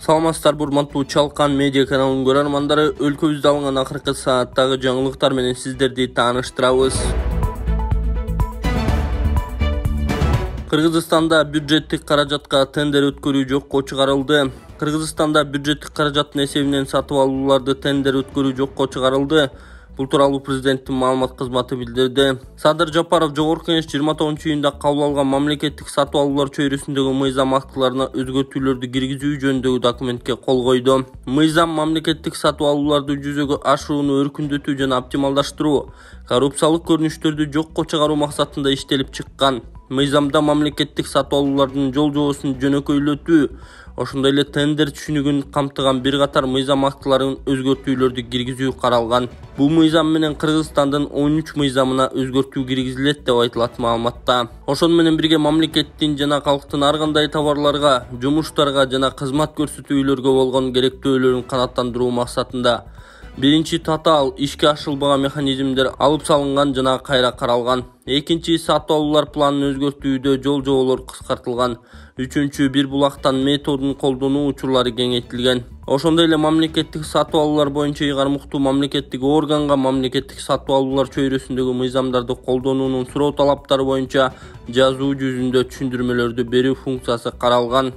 Саламатсыздар, урматтуу Чалкан медиа каналынын көрөрмандары, өлкөбүздө алынган акыркы сааттагы жаңылыктар менен сиздерди тааныштырабыз. Кыргызстанда бюджеттик каражатка тендер өткөрүү жокко чыгарылды. Кыргызстанда бюджеттик каражаттын эсебинен сатып алууларды тендер өткөрүү жокко чыгарылды. Бул тууралуу президенттин маалымат кызматы билдирди. Садыр Жапаров Жогорку Кеңеш 29-июнда кабыл алган мамлекеттик сатып алуулар чөйрөсүндөгү мыйзам актыларына өзгөртүүлөрдү киргизүү жөнүндөгү документке кол койду. Мыйзам мамлекеттик сатып алууларды жүзөгө ашырууну өркүндөтүү жана оптималдаштыруу, коррупциялык көрүнүштөрдү жокко чыгаруу максатында иштелип чыккан. Мыйзамда мамлекеттик сатып алуулардын жол жобосун жөнөкөйлөтүү, ошондой эле тендер түшүнүгүн камтыган бир катар мыйзам актыларын өзгөртүүлөрдү киргизүү каралган. Бул мыйзам менен Кыргызстандын 13 мыйзамына өзгөртүү киргизилет деп айтылат маалыматта. Ошону менен бирге мамлекеттин жана калктын ар кандай товарларга, жумуштарга жана кызмат көрсөтүүлөргө болгон керектөөлөрүн канааттандыруу максатында биринчи татаал ишке ашырылбаган механизмдер алып салынган жана кайра каралган. Экинчи сатып алуулар планын өзгөртүүдө жол жоболор кыскартылган. Үчүнчү бир булактан методун колдонуу учурлары кеңейтилген. Ошондой эле мамлекеттик сатып алуулар боюнча ыйгармуктуу мамлекеттик органга мамлекеттик сатып алуулар чөйрөсүндөгү мыйзамдарды колдонуунун суроо талаптары боюнча жазуу жүзүндө түшүндүрмөлөрдү берүү функциясы каралган.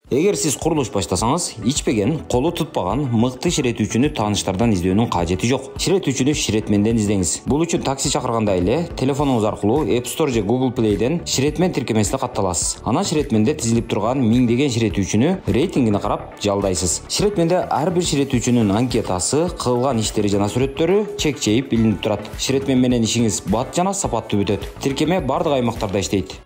Эгер сиз курулуш баштасаңыз, ичпеген, колу тутпаган мыкты ширетүүчүнү тааныштардан издөөнүн кажети жок. Ширетүүчүнү ширетменден издеңиз. Бул үчүн такси чакырганда эле телефонуңуз аркылуу App Store же Google Play'ден ширетмен тиркемесине катталасыз. Анан ширетменде тизилип турган миңдеген ширетүүчүнү рейтингине карап жалдайсыз. Ширетменде ар бир ширетүүчүнүн анкетасы, кылган иштери жана сүрөттөрү чек-чейип билинип турат. Ширетмен менен ишиңиз бат жана сапаттуу бүтөт. Тиркеме бардык аймактарда иштейт.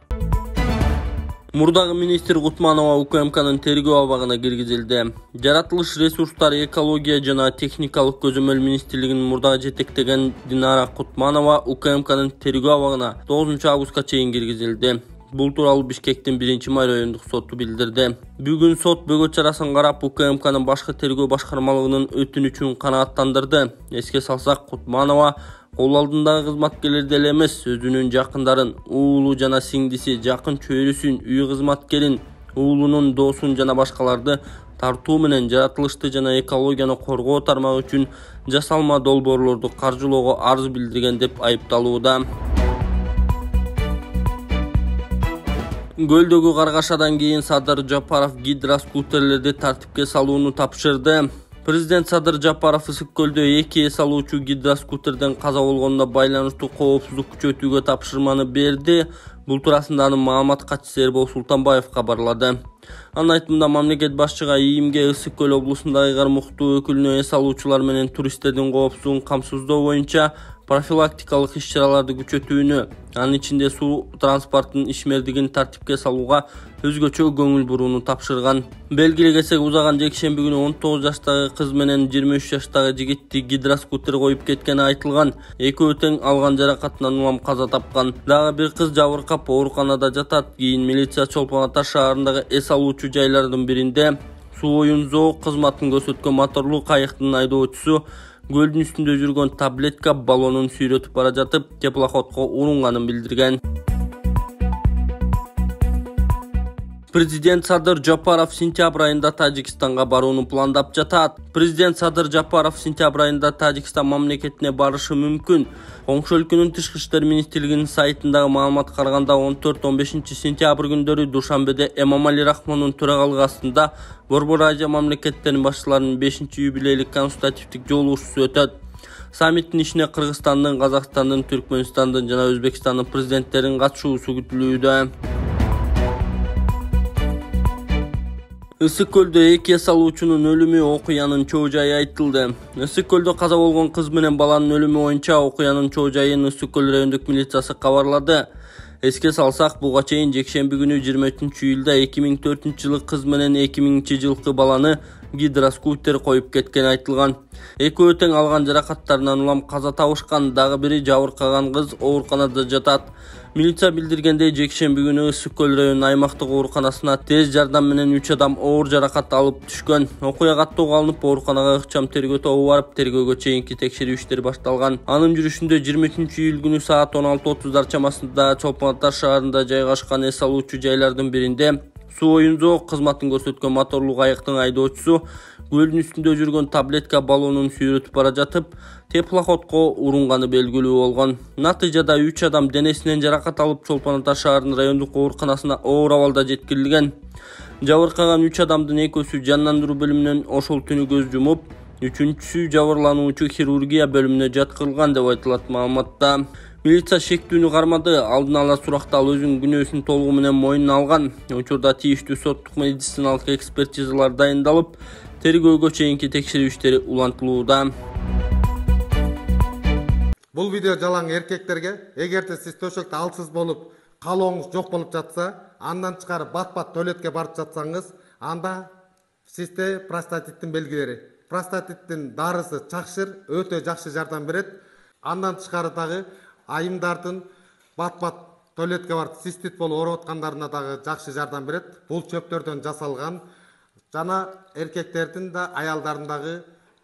Мурдагы министр Кутманова УКМКнын тергөө абагына киргизилди. Жаратылыш ресурстары, экология жана техникалык көзөмөл министрлигинин мурдагы жетектеген Динара Кутманова УКМКнын тергөө абагына 9 августка чейин киргизилди. Бул тууралуу Бишкектин 1-май райондук соту билдирди. Бүгүн сот бөгөт чарасын карап УКМКнын башкы тергөө башкармалыгынын өтүнүчүн канааттандырды. Эске салсак, Кутманова кол алдындагы кызматкерлерди эле эмес, өзүнүн жакындарын, уулу жана сиңдиси, жакын чөйрөсүн, үй кызматкерин, уулунун досун жана башкаларды тартуу менен жаратылышты жана экологияны коргоо тармагы үчүн жасалма долбоорлорду каржылоого арыз билдирген деп айыпталууда. Көлдөгү каргашадан кийин Садыр Жапаров гидроскутерлерди тартипке салууну тапшырды. Президент Садыр Жапаров Ысык көлдө 2 эс алуучу гидроскутерден каза болгонуна байланыштуу коопсуздук күчөтүүгө тапшырманы берди. Бул туурасында анын маалымат катчысы Эрбол Султанбаев кабарлады. Анын айтымында мамлекет башчыга ИИМге Ысык көл облусундагы ыйгармуктуу өкүлүнө эс алуучулар менен туристтердин коопсуздугун камсыздоо боюнча профилактикалык иш-чараларды күчөтүүнү, анын ичинде суу транспортунун ишмердигин тартипке салууга өзгөчө көңүл бурууну тапшырган. Белгилүү кетсек, узаган жекшемби күнү 19 жаштагы кыз менен 23 жаштагы жигитти гидроскутер коюп кеткени айтылган. Экөө тең алган жаракатынан улам каза тапкан. Дагы бир кыз жабыркап ооруканада жатат. Кийин милиция Чолпон Ата шаарындагы эс алуучу жайлардын биринде суу оюн зоо кызматын көрсөткөн моторлуу кайыктын айдоочусу көлдүн үстүндө жүргөн таблетка баллонун сүйрөтүп бара жатып, теплоходко урунганын билдирген. Президент Садыр Жапаров сентябрь айында Тажикстанга барууну пландап жатат. Президент Садыр Жапаров сентябрь айында Тажикстан мамлекетине барышы мүмкүн. Коңшу өлкөнүн тышкы иштер министрлигинин сайтындагы маалыматка караганда 14-15 сентябрь күндөрү Душанбеде Эмомали Рахмондун төрагалыгы астында Борбор Азия мамлекеттеринин башчыларынын 5-юбилейлик консультативдик жолугушуусу өтөт. Саммиттин ишине Кыргызстандын, Казакстандын, Түркмөнстандын жана Өзбекстандын президенттеринин катышуусу күтүлүүдө. Ысык көлдө 2 эс алуучунун өлүмү окуянын чоо жайы айтылды. Ысык көлдө каза болгон кыз менен баланын өлүмү боюнча окуянын чоо жайын Ысык көл райондук милициясы кабарлады. Эске салсак, буга чейин жекшемби күнү 23-июлда 2004-жылы кыз менен 2000-жылкы баланы гидроскутер коюп кеткени айтылган. Экөө тең алган жаракаттарынан улам каза табышкан. Дагы бири жабыркаган кыз ооруканада жатат. Милиция билдиргендей, жекшемби күнү Ысык көл районунун аймактык ооруканасына тез жардам менен 3 адам оор жаракат алып түшкөн. Окуя каттоого алынып, ооруканага ыкчам тергөө тобу барып, тергөөгө чейинки текшерүү иштери башталган. Анын жүрүшүндө 23-июль күнү саат 16:30 чамасында Чолпон Ата шаарында жайгашкан эс алуучу жайлардын биринде Суу оюнзоо кызматын көрсөткөн моторлуу кайыктын айдоочусу көлдүн үстүндө жүргөн таблетка баллонун сүйрөтүп бара жатып теплоходко урунганы белгилүү болгон. Натыйжада 3 адам денесинен жаракат алып Чолпон Ата шаарынын райондук ооруканасына оор абалда жеткирилген. Жабыркаган 3 адамдын экөөсү жандандыруу бөлүмүнөн ошол түнү көз жумуп, үчүнчүсү жабырлануучу хирургия бөлүмүнө жаткырылган деп айтылат маалыматта. Милиция шектүүнү кармады, алдын ала суракта ал өзүнүн күнөөсүн толугу менен мойнуна алган. Учурда тийиштүү соттук медициналык экспертизалар дайындалып, тергөөгө чейинки текшерүү иштери улантылууда. Бул видео жалаң эркектерге, эгерде сиз төшөктө алсыз болуп, калооңуз жок болуп жатса, андан чыгарып бат-бат туалетке барып жатсаңыз, анда сизде простатиттин белгилери. Простатиттин дарысы чакшыр, өтө жакшы жардам берет. Андан тышкары дагы айымдардын бат-бат туалетке барып цистит болуп ооруп аткандарына дагы жакшы жардам берет. Бул чөптөрдөн жасалган жана эркектердин да аялдардын дагы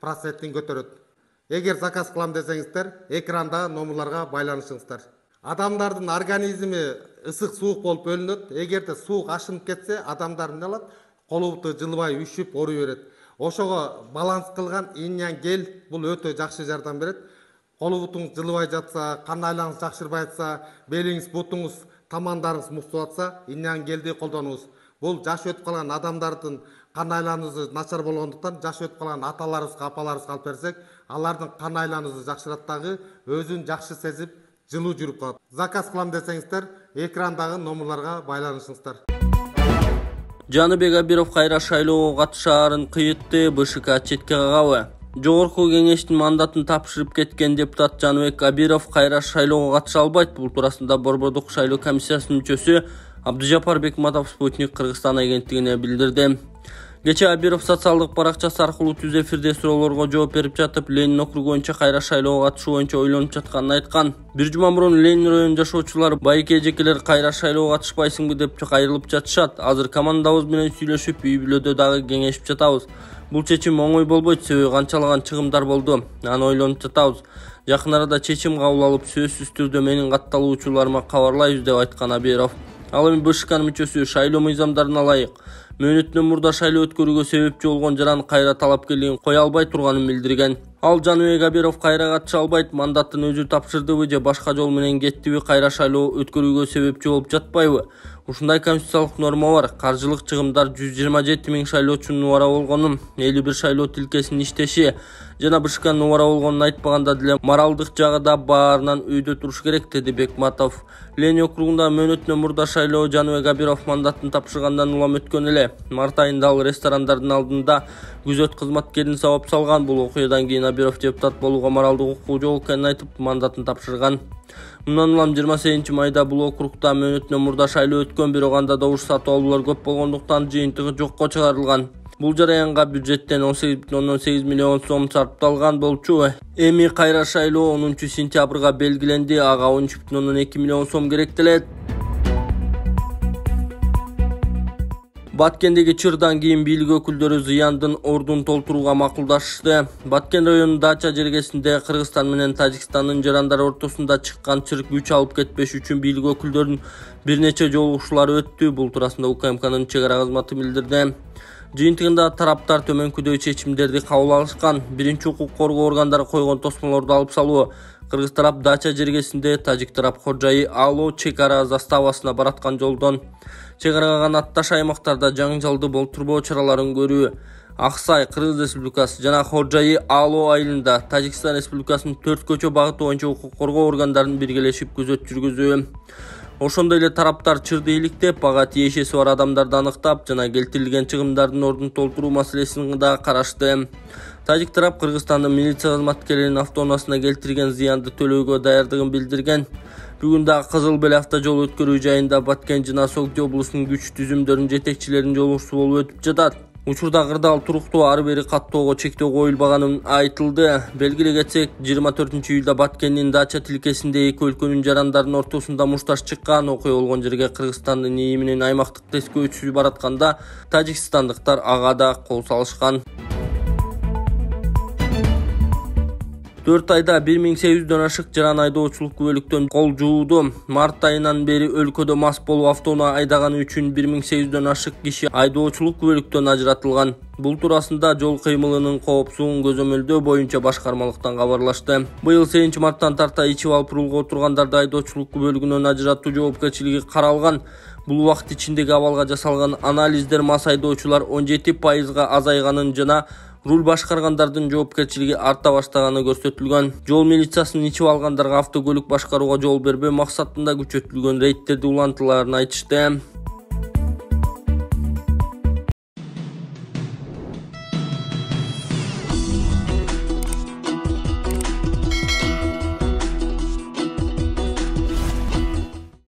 простатитин көтөрөт. Эгер заказ кылам десеңиздер, экранда номерларга байланышыңыздар. Адамдардын организми ысык суук болуп бөлүнөт. Эгерде суук ашынып кетсе, адамдар эмне алат? Колу буту жылбай, үшүп, ооруй берет. Ошого баланс кылган иньян гель бул өтө жакшы жардам берет. Колу бутуңуз жылбай жатса, кан айланыңыз жакшырбай жатса, белиңиз, бутуңуз, тамандарыңыз муктуу атса, иньян гелди колдонуңуз. Бул жаш өтүп калган адамдардын кан айлануусу начар болгондуктан, жаш өтүп калган аталарыбызга, апаларыбызга алып берсек, алардын кан айлануусу жакшырат дагы, өзүн жакшы сезип, жылуу жүрүп калат. Заказ кылам десеңиздер, экрандагы номерларга байланышыңыздар. Жаныбек Абиров кайра шайлоого катышаарын кыйытты, БШК четке кагабы. Жогорку кеңештин мандатын тапшырып кеткен депутат Жаныбек Абиров кайра шайлоого катыша албайт. Бул туурасында Борбордук шайлоо комиссиясынын мүчөсү Абдыжапар Бекматов Спутник Кыргызстан агенттигине билдирди. Кече Абиров социалдык баракчасы аркылуу түз эфирде суроолорго жооп берип жатып, Ленин округу боюнча кайра шайлоого катышуу боюнча ойлонуп жатканын айткан. Бир жума мурун Ленин районунун жашоочулары байке эжекелер кайра шайлоого катышпайсыңбы деп кайрылып жатышат. Азыр командабыз менен сүйлөшүп, үй бүлөдө дагы кеңешип жатабыз. Бул чечим оңой болбойт, себеби канчалаган чыгымдар болду. Аны ойлонуп жатабыз. Жакын арада чечим кабыл алып, сөзсүз түрдө менин катталуучуларыма кабарлайбыз деп айткан Абиров. Ал эми БШКнын мүчөсү шайлоо мыйзамдарына ылайык мөөнөттөн мурда шайлоо өткөрүүгө себепчи болгон жаран кайра талапкерлигин кое албай турганын билдирген. Ал Жаныбек Абиров кайра катыша албайт, мандатын өзү тапшырдыбы же башка жол менен кеттиби, кайра шайлоо өткөрүүгө себепчи болуп жатпайбы? Ушундай конституциялык норма бар. Каржылык чыгымдар 127 миң шайлоочунун убара болгонун, 51 шайлоо тилкесинин иштеши жана БШКнын убара болгонун айтпаганда деле моралдык жагы да баарынан үйдө туруш керек, деди Бекматов. Ленин округунда мөөнөттөн мурда шайлоо Жаныбек Абиров мандатын тапшыргандан улам өткөн эле. Март айында ал ресторандардын алдында күзөт кызматкерин сабап салган. Бул окуядан кийин Абиров депутат болууга моралдык укугу жок экенин айтып, мандатын тапшырган. Мындан улам 28 майда бул округда мөөнөттөн мурда шайлоо өткөн, бирок анда добуш сатып алуулар көп болгондуктан жыйынтыгы жокко чыгарылган. Бул жараянга бюджеттен 18,8 миллион сом сарпталган болчу. Эми кайра шайлоо 10 сентябрга белгиленди. Ага 13,2 миллион сом керектелет. Баткендеги чырдан кийин бийлик өкүлдөрү зыяндын ордун толтурууга макулдашты. Баткен районунун Дача жергесинде Кыргызстан менен Тажикстандын жарандары ортосунда чыккан чырк күч алып кетпеш үчүн бийлик өкүлдөрүнүн бир нече жолугушуулары өттү. Бул туурасында УКМКнын чек ара кызматы билдирди. Жыйынтыгында тараптар төмөнкүдөй чечимдерди кабыл алышкан. Биринчи укук коргоо органдары койгон тосмолорду алып салуу. Кыргыз тарап Дача жергесинде, тажик тарап Ходжайы Ало чек ара заставасына бараткан жолдон чек арага канатташ аймактарда жаңжалды болтурбоо чараларын көрүү. Аксай Кыргыз Республикасы жана Ходжайы Ало айылында Тажикстан Республикасынын 4 көчө багыты боюнча укук коргоо органдарынын биргелешип күзөт жүргүзүү. Ошондой эле тараптар чырды иликтеп, ага тиешеси бар адамдарды аныктап жана келтирилген чыгымдардын ордун толтуруу маселесин да карашты. Тажик тарап Кыргызстандын милиция кызматкерлеринин автоунаасына келтирген зыянды төлөөгө даярдыгын билдирген. Бүгүн да Кызыл Бел автожол өткөрүү жайында Баткен жана Согди облусунун күч түзүмдөрүнүн жетекчилеринин жолугушуусу болуп өтүп жатат. Учурда кырдаал туруктуу ары бери каттоого чектөө коюлбаганын айтылды. Белгилей кетсек, 24-июлда Баткендин Дача тилкесинде эки өлкөнүн жарандарынын ортосунда мушташ чыккан. Окуя болгон жерге Кыргызстандын ИИ менен аймактык тескөөчүсү баратканда тажикстандыктар ага да кол салышкан. 4 ayda 1800'den ашык жаран айдоочулук күбөлүктөн кол жууду. Март айынан бери өлкөдө мас болуп автоунаа айдаганы үчүн 1800'den ашык киши айдоочулук күбөлүктөн ажыратылган. Бул туурасында жол кыймылынын коопсуздугун көзөмөлдөө боюнча башкармалыктан кабарлашты. Быйыл 8-марттан тарта ичип алып рулга отургандарды айдоочулук күбөлүгүнөн ажыратуу жоопкерчилиги каралган. Бул убакыт ичиндеги абалга жасалган анализдер мас айдоочулар 17%га азайганын жана руль башкаргандардын жоопкерчилиги арта баштаганы көрсөтүлгөн. Жол милициясынын ичип алгандарга автокөлүк башкарууга жол бербөө максатында күчөтүлгөн рейдтерди улантыларын айтышты.